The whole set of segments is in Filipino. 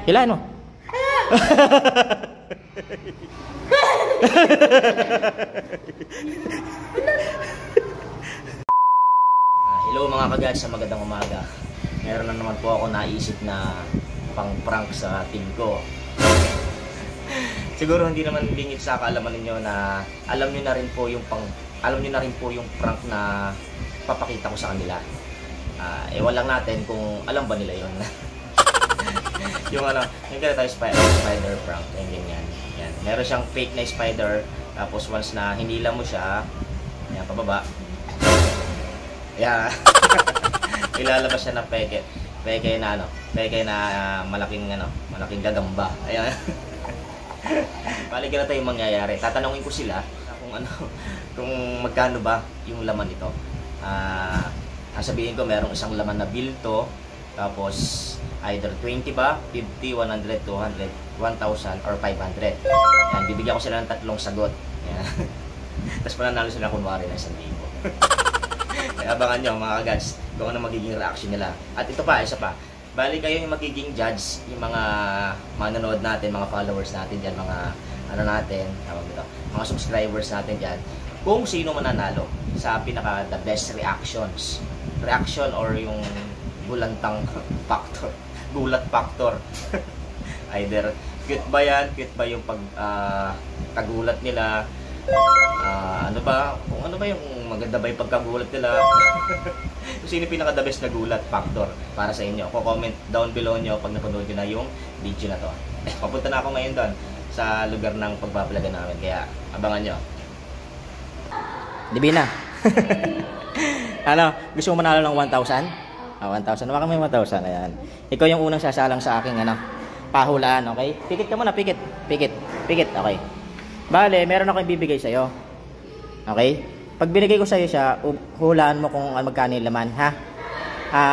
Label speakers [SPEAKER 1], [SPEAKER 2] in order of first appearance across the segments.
[SPEAKER 1] Hilahin mo. Hello mga kagads, sa magandang umaga. Meron na naman po ako naisip na pang-prank sa team ko. Siguro hindi naman bingit sa kaalaman ninyo na alam niyo na rin po yung prank na papakita ko sa kanila. Ewan lang natin kung alam ba nila yon. yung ganito tayo spider prank, yung ganyan. Yan. Meron siyang fake na spider, tapos once na hinila mo siya, yan, pababa. Yeah. Ilalabas siya ng peke na malaking gagamba. Ayan. Bali ganito yung mangyayari. Tatanungin ko sila kung magkano ba yung laman nito. Sabihin ko merong isang laman na bill to, tapos either 20 ba, 50, 100, 200, 1,000 or 500. Yan, bibigyan ko sila ng tatlong sagot. Yan. Tapos pananalo sila kunwari na 1,000. Kaya abangan nyo mga kagads kung ano magiging reaction nila. At ito pa, isa pa. Bali kayo yung magiging judge, yung mga manonood natin, mga followers natin dyan, mga mga subscribers natin dyan, kung sino mananalo sa pinaka the best reaction or yung gulat factor. Either cute ba yung kagulat nila, kung ano ba yung maganda ba yung pagkagulat nila. Kung sino pinaka the best na gulat factor para sa inyo, comment down below nyo pag napanood nyo na yung video na to. Papunta na ako ngayon doon sa lugar ng pagbablog namin, kaya abangan nyo. Divina. Gusto mo manalo ng 1,000? 1,000. Baka may 1,000. Ayan. Ikaw yung unang sasalang sa aking pahulaan, okay? Pikit ka muna, pikit. Okay. Bale, meron ako ibibigay sa'yo. Okay? Pag binigay ko sa'yo siya, hulaan mo kung magkano yung laman, ha?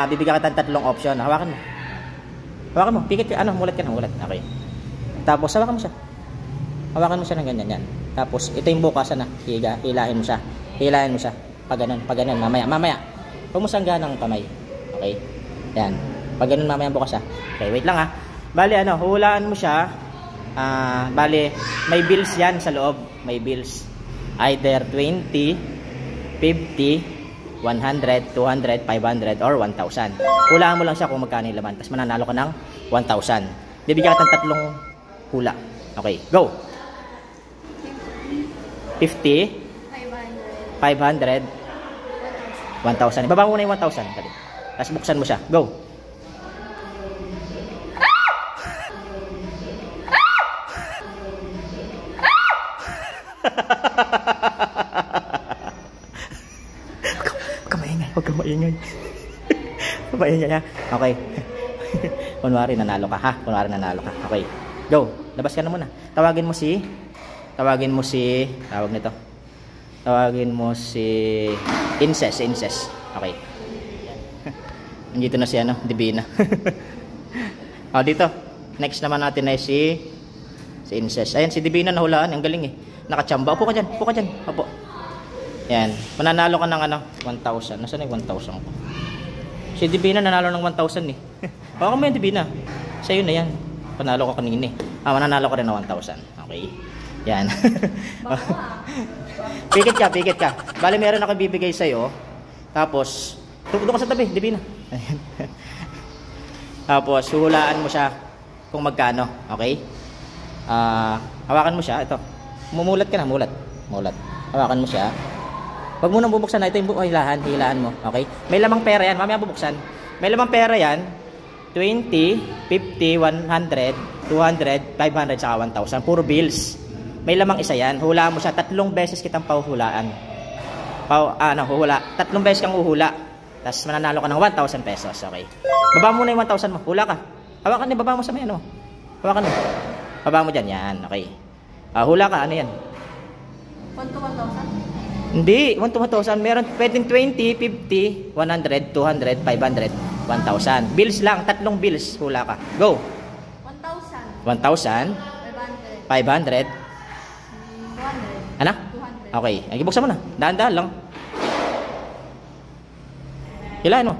[SPEAKER 1] Bibigyan kita ng tatlong option. Hawakan mo. Pikit ka. Mulat ka na, mulat. Okay. Tapos, hawakan mo siya. Hawakan mo siya ng ganyan, yan. Tapos, ito yung bukas, hilahin mo siya. Pag ganun, mamaya. Huwag mo sangga ng kamay. Okay? Yan. Pag ganun, mamaya bukas, ha. Okay, wait lang, ha. Bali, hulaan mo siya. Bali, may bills yan sa loob. May bills. Either 20, 50, 100, 200, 500, or 1,000. Hulaan mo lang siya kung magkano yung laman. Tapos mananalo ka ng 1,000. Bibigyan ka ng tatlong hula. Okay, go! 50, 500, 1,000. Ibaba mo na yung 1,000. Tapos buksan mo siya. Go! Huwag ka maingay. Maingay, ha? Okay. Kunwari nanalo ka, ha? Okay. Go. Labas ka na muna. Tawagin mo si Incest. Okay. Nandito na si Divina. Dito. Next naman natin ay si Incest. Ayan, si Divina nahulaan. Ang galing, eh. Nakachamba. Upo ka dyan. Opo. Yan. Mananalo ka ng 1,000. Nasaan yung 1,000 ko? Si Divina nanalo ng 1,000, eh. Baka mo yan, Divina. Sa'yo na yan. Panalo ko kanina, eh. Mananalo ka rin ng 1,000. Okay. Yan. Pikit ka. Bali, meron ako bibigay sa'yo. Tapos, doon ka sa tabi, Divina. Tapos, huhulaan mo siya kung magkano. Okay? Hawakan mo siya. Ito. Mumulat ka na. Mulat. Hawakan mo siya. Huwag mo nang bubuksan na. Ito yung hilahan mo. Okay? May lamang pera yan. Mamaya bubuksan. May lamang pera yan. 20, 50, 100, 200, 500, saka 1,000. Puro bills. May lamang isa yan. Hulaan mo siya. 3 beses kitang pahuhulaan. Tatlong beses kang uhula. Tapos mananalo ka ng 1,000 pesos. Okay? Baba mo na yung 1,000 mo. Hula ka. Hawakan baba mo sa may Hawakan mo. Baba mo dyan. Yan. Okay. Hula ka. Ano yan?
[SPEAKER 2] 1 to 1,000?
[SPEAKER 1] Hindi, 1 to 1,000. Meron pwedeng 20, 50, 100, 200, 500, 1,000. Bills lang, 3 bills. Hula ka. Go. 1,000. 500. 200. Ano? 200. Okay. Buksan mo na. Dahan-dahan lang. Hilahin mo.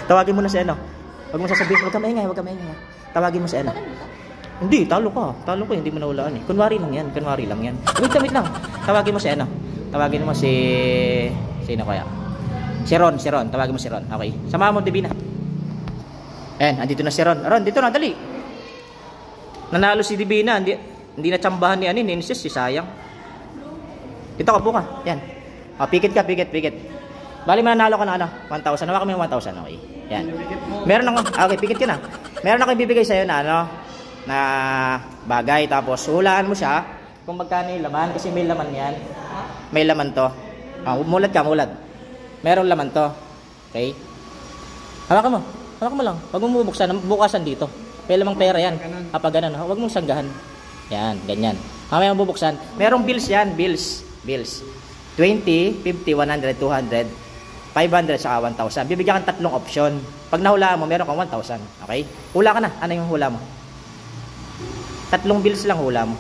[SPEAKER 1] Tawagin mo na si ano. Huwag mo sasabihin, huwag ka maingay, huwag ka maingay. Tawagin mo si ano. Hindi, talo ka. Talo ka, hindi mo nahulaan eh. Kunwari lang yan, kunwari lang yan. Wait lang. Tawagin mo si ano. Tawagin mo si... Sino kaya? Si Ron. Tawagin mo si Ron. Okay. Samahan mo, Divina. Ayan, andito na si Ron. Ron, dito na, dali. Nanalo si Divina. Hindi na tsambahan ni Anin. Insist, si sayang. Dito ka po ka. Yan. O, pikit ka. Bali, mananalo ka na ano? 1,000. Hawakan mo yung 1,000. Okay. Yan. Meron ako. Okay, pikit ka na. Meron ako ibibigay sa'yo na ano? Na bagay. Tapos, hulaan mo siya kung magkano yung laman. Kasi may laman yan. May laman to. Mulad ka. Meron laman to. Okay? Hawakan mo lang. Huwag mo bubuksan. Bukasan dito. May lamang pera yan. Kapag ganun. Huwag mong sanggahan. Yan. Ganyan. Mamaya mo bubuksan. Merong bills yan. Bills. 20, 50, 100, 200, 500, saka 1,000. Bibigyan kang tatlong option. Pag nahulaan mo, meron kang 1,000. Okay? Hula ka na. Ano yung hula mo? Tatlong bills lang hula mo.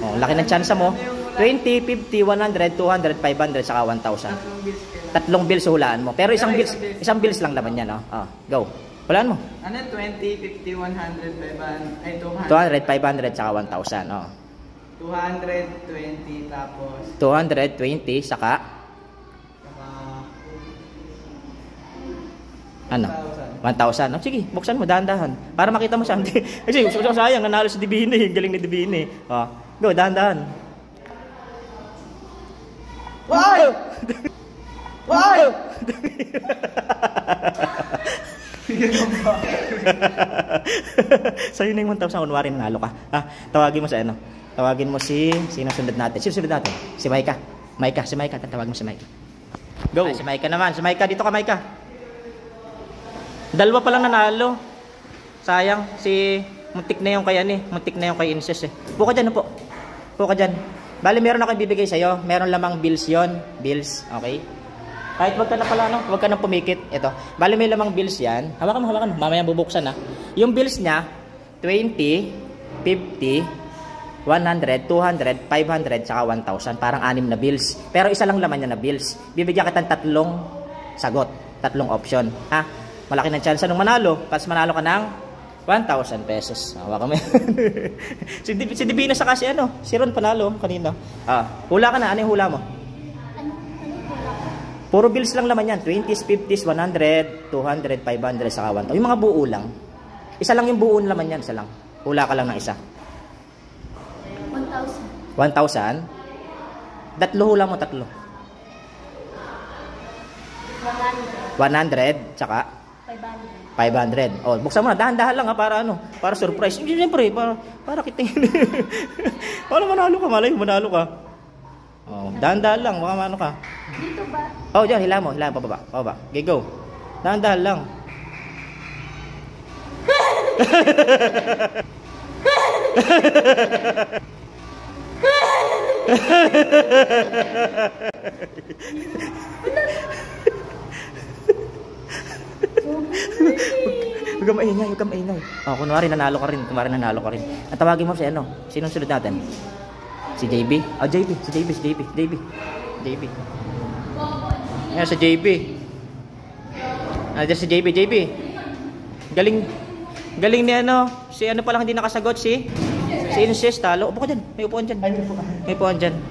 [SPEAKER 1] Oh, laki ng chance mo. 20, 50, 100, 200, 500, saka 1,000. Tatlong bills hulaan mo. Pero isang bills lang laman yan. Oh, go. Hulaan mo.
[SPEAKER 3] Ano? 20, 50, 100, 500, ay
[SPEAKER 1] 200,
[SPEAKER 3] 200.
[SPEAKER 1] 500, saka 1,000. Oh.
[SPEAKER 3] 220 tapos
[SPEAKER 1] 220 saka ano? 1,000. Oh, sige, buksan mo dahan-dahan para makita mo siya. Kasi sayang nanalo si Divine, galing ni Divine. Oh, go dahan-dahan.
[SPEAKER 3] Wow! Wow!
[SPEAKER 1] Sa'yo na yung 1,000 kunwari nanalo ka. Tawagin mo sa ano? Tawagin mo si... Sino sunod natin? Sino sunod natin? Si Maika. Si Maika. Tawagin mo si Maika. Go! Si Maika naman. Si Maika. Dito ka, Maika. Dalawa pa lang nanalo. Sayang. Muntik na yung kay ano eh. Muntik na yung kay Inces eh. Buka dyan po. Buka dyan. Bali, meron ako ibibigay sa'yo. Meron lamang bills yon. Bills. Okay? Kahit wag ka na pala, no? Wag ka na pumikit. Ito. Bali, may lamang bills yan. Hawakan mo. Mamaya bubuksan ha. Yung bills niya, 20, 50, 100, 200, 500, saka 1,000. Parang 6 na bills. Pero isa lang laman niya na bills. Bibigyan kita ng tatlong sagot. Tatlong option. Ha? Malaki ng chance nung manalo. Tapos manalo ka ng 1,000 pesos. Hawakan mo yan. si Divina saka si ano? Si Ron panalo kanina. Hula ka na. Ano yung hula mo? Puro bills lang laman yan. 20s, 50s, 100, 200, 500, saka 1,000. Yung mga buo lang. Isa lang yung buo laman yan. Isa lang. Hula ka lang ng isa. 1,000? Tatlo hula mo, tatlo. 100, tsaka 500. Oh, buksan mo na, dahan-dahan lang ha, para ano, para surprise. Siyempre, para kiting. Wala manalo ka, malay mo manalo ka. Oh, dahan-dahan lang, baka ano ka.
[SPEAKER 2] Dito ba?
[SPEAKER 1] Oh, diyan, hila mo, pababa. Okay, go. Dahan-dahan lang. Huwag ka maingay. Oh, kunwari nanalo ka rin. At tawagin mo si ano? Sinong sunod natin? Si JB? Oh, JB. Ayan, si JB. Ayan, si JB. Galing ni ano? Si ano pa lang hindi nakasagot, si Inces, talo. Upo ka dyan. May upuan dyan.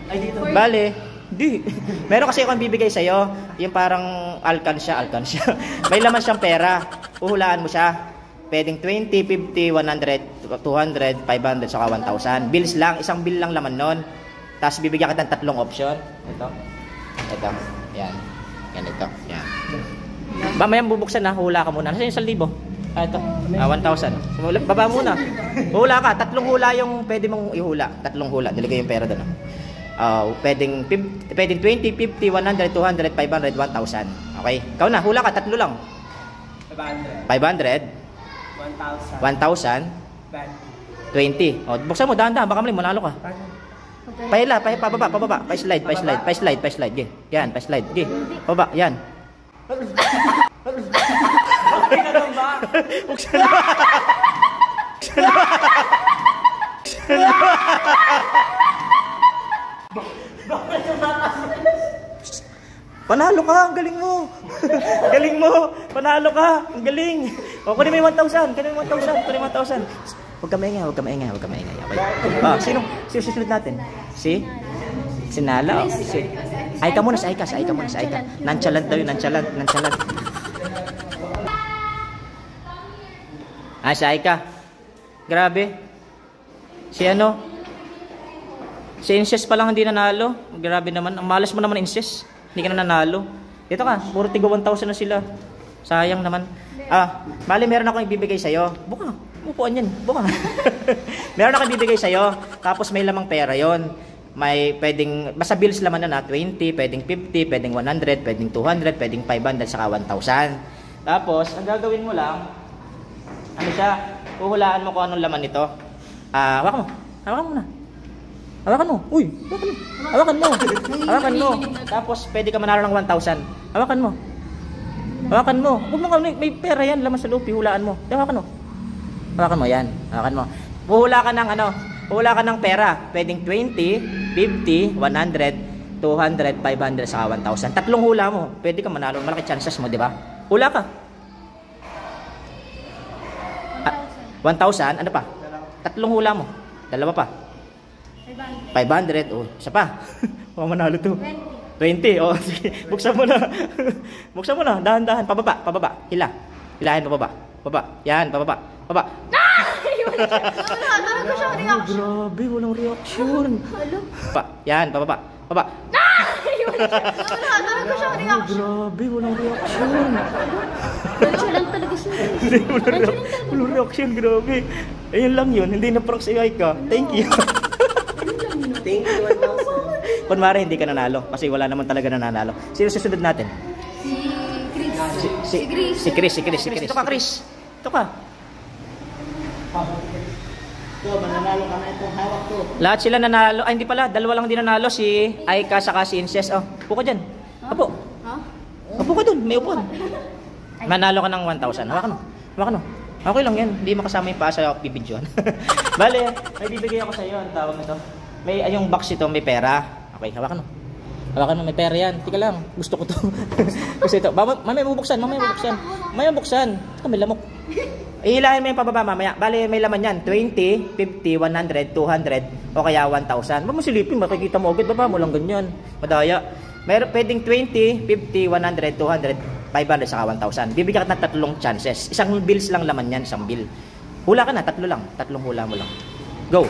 [SPEAKER 1] Ay, dito. Bale. Di. Meron kasi akong bibigay sa'yo. Yung parang alkansya. May laman siyang pera. Uhulaan mo siya. Pwedeng 20, 50, 100, 200, 500, saka 1,000. Bills lang. Isang bill lang laman nun. Tapos bibigyan kita ng tatlong option. Ito. Yan. Ito. Yan. Mamaya bubuksan na. Hula ka muna. Nasaan yung 1,000? Ito. 1,000. Baba muna. Hula ka. Tatlong hula yung pwede mong ihula. Tatlong hula. Nilagay yung pera doon. Pwedeng 20, 50, 100, 200, 500, 1,000. Okay? Ikaw na. Hula ka. Tatlo lang. 500. 1,000. 20. O, buksan mo. Dahan-dahan. Baka mali. Manalo ka. Pababa. Pa-slide. Yan. Pa-slide. Pababa. Yan.
[SPEAKER 3] Okay na lang ba?
[SPEAKER 1] Buksan na. Panalo ka, ang galing mo. Galing mo, panalo ka, ang galing. O, kunin mo yung 1,000, kunin mo yung 1,000, kunin mo yung 1,000. Huwag ka maingay, huwag ka maingay, huwag ka maingay. Okay. Sino susunod natin? Si Nala? Si Aika muna, si Aika muna, si Aika. Nonchalant daw yun, nonchalant. Si Aika. Grabe. Si Inces pa lang hindi nanalo. Grabe naman, ang malas mo naman, Inces. Hindi ka na nanalo. Dito ka, puro tigo 1,000 na sila. Sayang naman. Bali, meron ako ibibigay sa'yo. Buka, upuan yan. Buka. Meron ako ibibigay sa'yo. Tapos may lamang pera yon. May pwedeng, basta bills laman na 20, pwedeng 50, pwedeng 100, pwedeng 200, pwedeng 500, saka 1,000. Tapos, ang gagawin mo lang, huhulaan mo kung anong laman nito. Hawakan mo na. Hawakan mo. Uy, hawakan mo. Tapos, pwede ka manalo ng 1,000. Hawakan mo. Huwag mo may pera yan, laman sa loob, hulaan mo. Hawakan mo, yan. Hawakan mo. Huhula ka ng pera. Pwedeng 20, 50, 100, 200, 500, saka 1,000. Tatlong hula mo. Pwede ka manalo. Malaki chances mo, di ba? Hula ka. 1,000, ano pa? Tatlong hula mo. Dalawa pa. 500. Oh, isa pa. Huwag manalo to. 20. Oh, sige. Buksan mo na. Dahan-dahan. Pababa. Hilahin pababa. Yan, pababa. Grabe, walang reaction. Yan, pababa. Grabe, walang reaction.
[SPEAKER 2] Nonchalant talaga siya.
[SPEAKER 1] Walang reaction, grabe. Ayun lang yun, hindi na prox AI ka. Thank you.
[SPEAKER 3] Thank you, 1,000.
[SPEAKER 1] Kunwari, hindi ka nanalo. Kasi wala naman talaga nanalo. Sino susunod natin? Si Chris. Ito ka, Chris. Ito ka.
[SPEAKER 3] Mananalo ka na itong hawak ko.
[SPEAKER 1] Lahat sila nanalo. Ay, hindi pala. Dalawa lang din nanalo. Si Aika saka si Inces. Oh, upo ka dyan. Upo ka dun. May upuan. Manalo ka ng 1,000. Hawakan mo. Okay lang yan. Hindi makasama yung paa sa bibidyoan. Bale, may bibigay ako sa iyo. Ang tawag nito. Yung box ito, may pera. Okay, hawakan mo, may pera yan. Tika lang, gusto ko to. Gusto ito. Mamaya bubuksan. Ito, may lamok. Ihilahin mo yung pababa mamaya. Bale, may laman yan. 20, 50, 100, 200, o kaya 1,000. Ba mo silipin, makikita mo agad. Baba mo lang ganyan. Madaya. Pwedeng 20, 50, 100, 200, 500, saka 1,000. Bibigyan ka ng tatlong chances. Isang bills lang laman yan, isang bill. Hula ka na, tatlo lang. Tatlong hula mo lang. Go.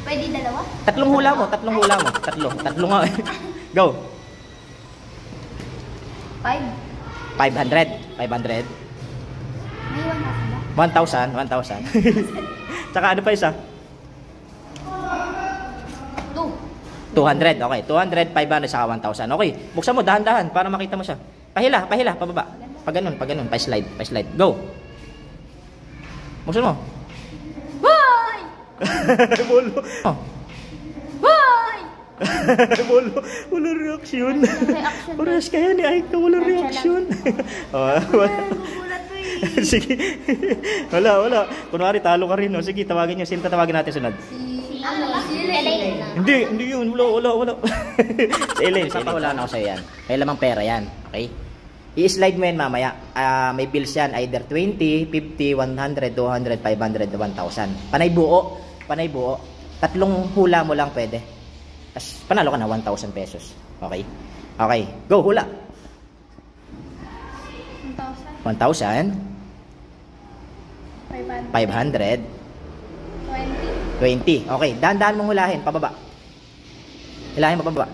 [SPEAKER 2] Pwede dalawa?
[SPEAKER 1] Tatlong hula mo. Tatlo nga. Go. 500.
[SPEAKER 2] May 1,000 ba?
[SPEAKER 1] 1,000. Tsaka ano pa isa? 200. Okay, 200, 500, saka 1,000. Okay, buksan mo, dahan-dahan para makita mo siya. Pahila, pababa. Pag ganun, pa-slide. Go. Buksan mo.
[SPEAKER 2] Hoy!
[SPEAKER 1] Bolo.
[SPEAKER 2] Hoy!
[SPEAKER 1] Bolo. Wala reaction. Oras kaya ni Aika, wala reaction.
[SPEAKER 2] Nagugulat ko eh.
[SPEAKER 1] Sige. Wala. Kunwari, talo ka rin. O, sige, tawagin nyo. Sino tatawagin natin sunod?
[SPEAKER 2] Si Elaine.
[SPEAKER 1] Hindi yun. Wala. Si Elaine. Wala na ako sa'yo yan. May lamang pera yan. Okay? I-slide mo yan mamaya. May bills yan. Either 20, 50, 100, 200, 500, 1,000. Panay buo. Tatlong hula mo lang pwede. Tapos panalo ka na 1,000 pesos. Okay? Okay. Go, hula. 1,000. 500. 20. Okay, dahan-dahan mong hulahin, pababa. Hilahin mo pababa.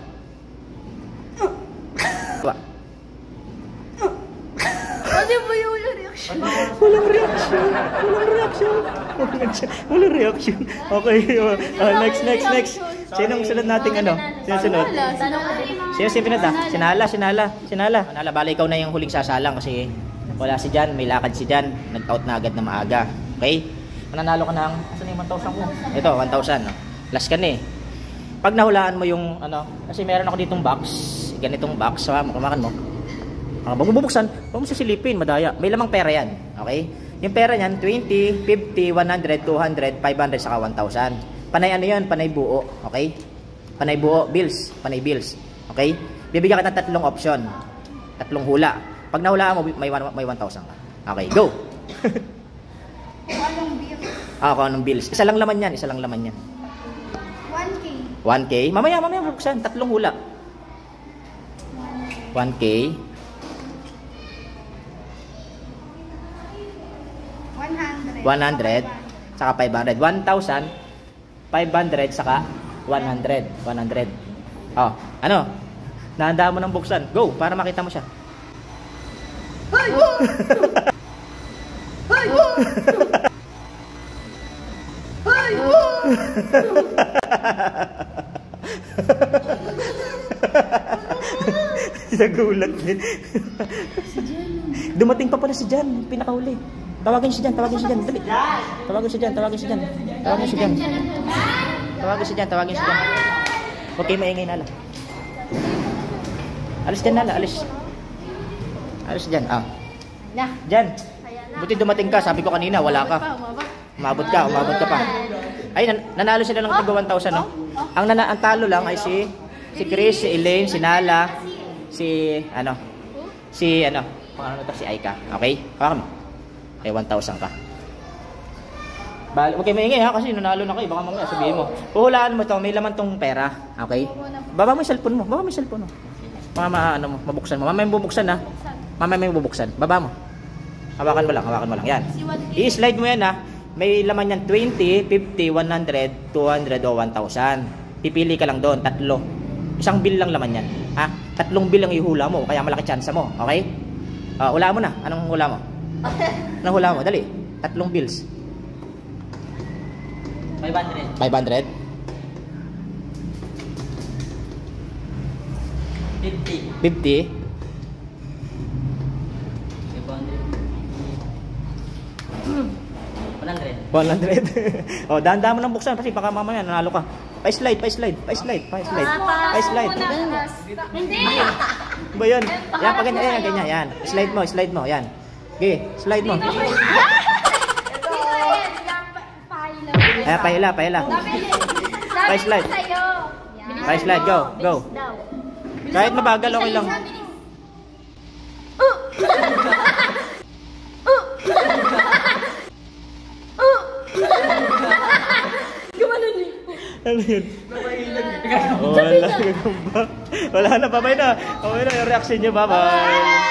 [SPEAKER 2] Ano ba yung
[SPEAKER 1] Walang reaction. Okay. Next. Sinong sunod nating ano? Sino sunod? Sino Sinala. Manala, bala ikaw na yung huling sasalang kasi wala si Jan, may lakad si Jan. Nag-out na agad na maaga. Okay? Mananalo ka ng, asan yung 1,000 mo? Ito, 1,000. No? Last ka na eh. Pag nahulaan mo yung, kasi meron ako ditong box. Ganitong box. Kumakan mo. Bago bubuksan, huwag mo sisilipin, madaya. May lamang pera yan. Okay? Yung pera niyan, 20, 50, 100, 200, 500, saka 1,000. Panay ano yun? Panay buo. Okay? Panay buo. Bills. Panay bills. Okay? Bibigyan kita ng tatlong option. Tatlong hula. Pag nahulaan mo, may 1,000 ka. Okay, go!
[SPEAKER 2] Anong bill?
[SPEAKER 1] Kung anong bills. Isa lang laman yan. Isa lang laman yan.
[SPEAKER 2] 1K.
[SPEAKER 1] 1K. Mamaya buksan. Tatlong hula. 1K. 100. Saka 500. 1,000. 500 saka 100. 100. Oh, ano? Nahanda mo ng buksan. Go, para makita mo siya.
[SPEAKER 2] Hoy! Hoy! Hoy!
[SPEAKER 1] Nagulat din. Dumating pa pala si Jan, pinakahuli. Tawagin si Jan. Dali. Tawagin si Jan. Tawagin si Jan. Huwag kayo maingay, Nala. Alis dyan, Nala. Alis dyan. Jan, buti dumating ka. Sabi ko kanina, wala ka. Umabot ka pa. Ay, nanalo sila ng tigo 1,000, no? Ang talo lang ay si Chris, si Elaine, si Nala, si Aika. Okay? Hawakan mo. Okay, 1,000 ka. Huwag kayo maingay, ha, kasi nanalo na kayo. Baka mamaya sabihin mo. Puhulaan mo to, may laman tong pera. Okay? Baba mo yung cellphone mo. Mabuksan mo. Mamaya may bubuksan, ha. Baba mo. Hawakan mo lang. Yan. I-slide mo yan, ha. May laman yan 20, 50, 100, 200 o 1,000. Pipili ka lang doon, tatlo. Isang bill lang laman yan. Ha? Tatlong bill ang ihula mo, kaya malaki chance mo. Okay? Hula mo na. Anong hula mo? Anong hula mo? Dali. Tatlong bills.
[SPEAKER 3] 500.
[SPEAKER 1] 500?
[SPEAKER 3] 50.
[SPEAKER 1] 50? 100. Dahan-dahan mo ng buksan kasi baka mamaya nanalo ka. Pa-slide.
[SPEAKER 2] Hindi!
[SPEAKER 1] Ba yan? Yan, pa ganyan. Yan. Slide mo. Yan. Okay, slide mo. Ayan, pahila. Pa-slide. Pa-slide, go. Kahit mabagal, okay lang. Ano yun? Wala na, babay na. Okay na yung reaction nyo, bye-bye.